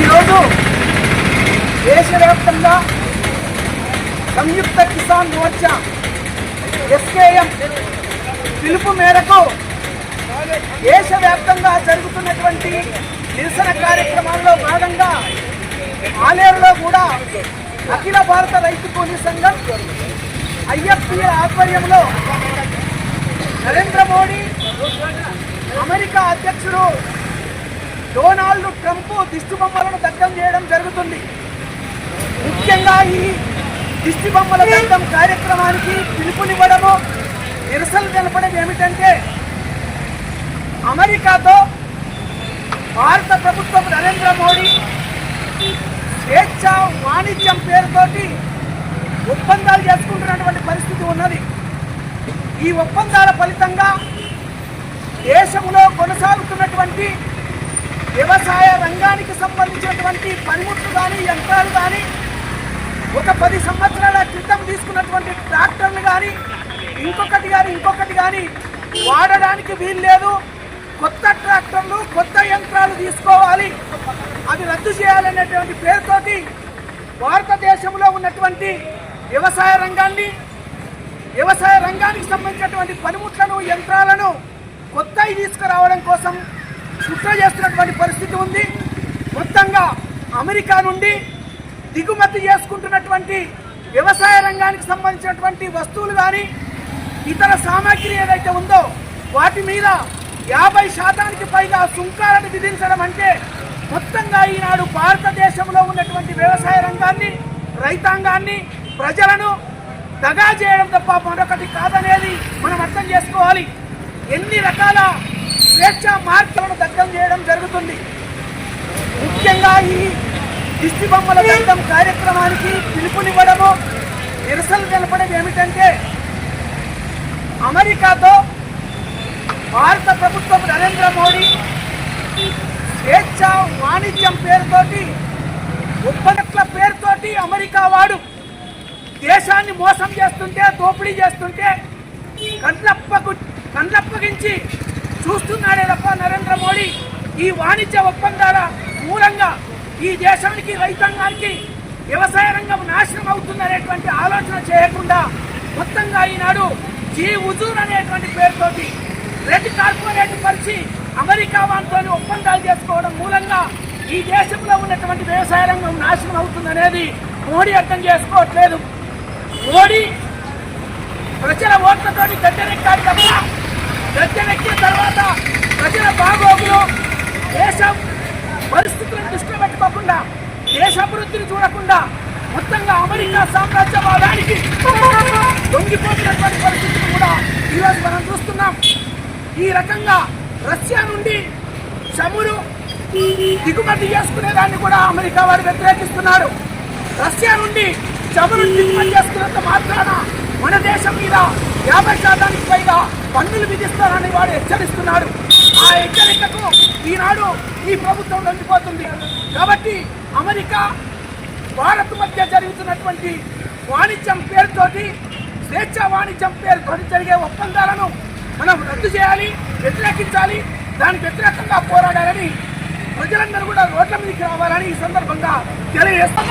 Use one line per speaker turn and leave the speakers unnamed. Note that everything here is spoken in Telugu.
ఈరోజు దేశవ్యాప్తంగా సంయుక్త కిసాన్ మోర్చా ఎస్కేఎం పిలుపు మేరకు దేశవ్యాప్తంగా జరుగుతున్నటువంటి నిరసన కార్యక్రమాల్లో భాగంగా ఆలేరులో కూడా అఖిల భారత రైతు కూలీ సంఘం ఐఎఫ్పిఏ ఆధ్వర్యంలో నరేంద్ర మోడీ అమెరికా అధ్యక్షుడు డొనాల్డ్ ట్రంప్ దిష్టిబొమ్మలను దగ్ధం చేయడం జరుగుతుంది. ముఖ్యంగా ఈ దిష్టిబొమ్మల దగ్ధం కార్యక్రమానికి పిలుపునివ్వడము, నిరసనలు తెలపడం ఏమిటంటే అమెరికాతో భారత ప్రభుత్వం నరేంద్ర మోడీ స్వేచ్ఛ వాణిజ్యం పేరుతోటి ఒప్పందాలు చేసుకుంటున్నటువంటి పరిస్థితి ఉన్నది. ఈ ఒప్పందాల ఫలితంగా దేశంలో కొనసాగుతున్నటువంటి వ్యవసాయ రంగానికి సంబంధించినటువంటి పనిముట్లు కానీ యంత్రాలు కానీ, ఒక 10 సంవత్సరాల క్రితం తీసుకున్నటువంటి ట్రాక్టర్లు కానీ ఇంకొకటి కానీ వాడడానికి వీలు లేదు. కొత్త ట్రాక్టర్లు కొత్త యంత్రాలు తీసుకోవాలి, అవి రద్దు చేయాలనేటువంటి పేరుతోటి భారతదేశంలో ఉన్నటువంటి వ్యవసాయ రంగానికి సంబంధించినటువంటి పనిముట్లను యంత్రాలను కొత్తవి తీసుకురావడం కోసం కుట్ర చేస్తున్నటువంటి పరిస్థితి ఉంది. మొత్తంగా అమెరికా నుండి దిగుమతి చేసుకుంటున్నటువంటి వ్యవసాయ రంగానికి సంబంధించినటువంటి వస్తువులు కానీ ఇతర సామాగ్రి ఏదైతే ఉందో వాటి మీద 50% పైగా సుంకాలను విధించడం అంటే మొత్తంగా ఈనాడు భారతదేశంలో ఉన్నటువంటి వ్యవసాయ రంగాన్ని, రైతాంగాన్ని, ప్రజలను దగా చేయడం తప్ప మరొకటి కాదనేది మనం అర్థం చేసుకోవాలి. ఎన్ని రకాల స్వేచ్ఛ మార్పులను దగ్ధం చేయడం జరుగుతుంది. ముఖ్యంగా ఈ దిష్టిబొమ్మల దగ్ధం కార్యక్రమానికి పిలుపునివ్వడము, నిరసనలు తెలపడం ఏమిటంటే అమెరికాతో భారత ప్రభుత్వం నరేంద్ర మోడీ స్వేచ్ఛ వాణిజ్యం పేరుతోటి ఒప్పందాల పేరుతోటి అమెరికా వాడు దేశాన్ని మోసం చేస్తుంటే, దోపిడీ చేస్తుంటే కండ్లప్పగించి చూస్తున్నాడే తప్ప నరేంద్ర మోడీ ఈ వాణిజ్య ఒప్పందాల మూలంగా ఈ దేశానికి, రైతాంగానికి, వ్యవసాయ రంగం నాశనం అవుతుందనేటువంటి ఆలోచన చేయకుండా మొత్తంగా ఈనాడు హుజూర్ అనేటువంటి పేరుతోటి రెడ్ కార్పొరేట్ పరిచి అమెరికా వాటితో ఒప్పందాలు చేసుకోవడం మూలంగా ఈ దేశంలో ఉన్నటువంటి వ్యవసాయ రంగం నాశనం అవుతుందనేది మోడీ అర్థం చేసుకోవట్లేదు. మోడీ ప్రజల ఓట్లతోటి గద్దెనెక్కాడు తప్ప గద్దెనెక్కిన తర్వాత ప్రజల బాగోగులు, దేశం పరిస్థితులను దృష్టిలో పెట్టుకోకుండా, దేశ అభివృద్ధిని చూడకుండా మొత్తంగా అమెరికా సామ్రాజ్యవాదానికి లొంగిపోతున్నటువంటి పరిస్థితులు కూడా ఈరోజు మనం చూస్తున్నాం. ఈ రకంగా రష్యా నుండి చమురు దిగుమతి చేసుకునేదాన్ని కూడా అమెరికా వారు వ్యతిరేకిస్తున్నాడు. రష్యా నుండి చమురు దిగుమతి చేసుకున్నంత మాత్రాన మన దేశం మీద 50% పైగా పన్నులు విధిస్తారని వాడు హెచ్చరిస్తున్నాడు. ఆ హెచ్చరికకు ఈనాడు ఈ ప్రభుత్వం లొంగిపోతుంది. కాబట్టి అమెరికా భారత్ మధ్య జరుగుతున్నటువంటి వాణిజ్యం పేరుతోటి, స్వేచ్ఛ వాణిజ్యం పేరుతోటి జరిగే ఒప్పందాలను మనం రద్దు చేయాలి, వ్యతిరేకించాలి. దానికి వ్యతిరేకంగా పోరాడాలని ప్రజలందరూ కూడా రోడ్ల మీదకి రావాలని ఈ సందర్భంగా తెలియజేస్తాం.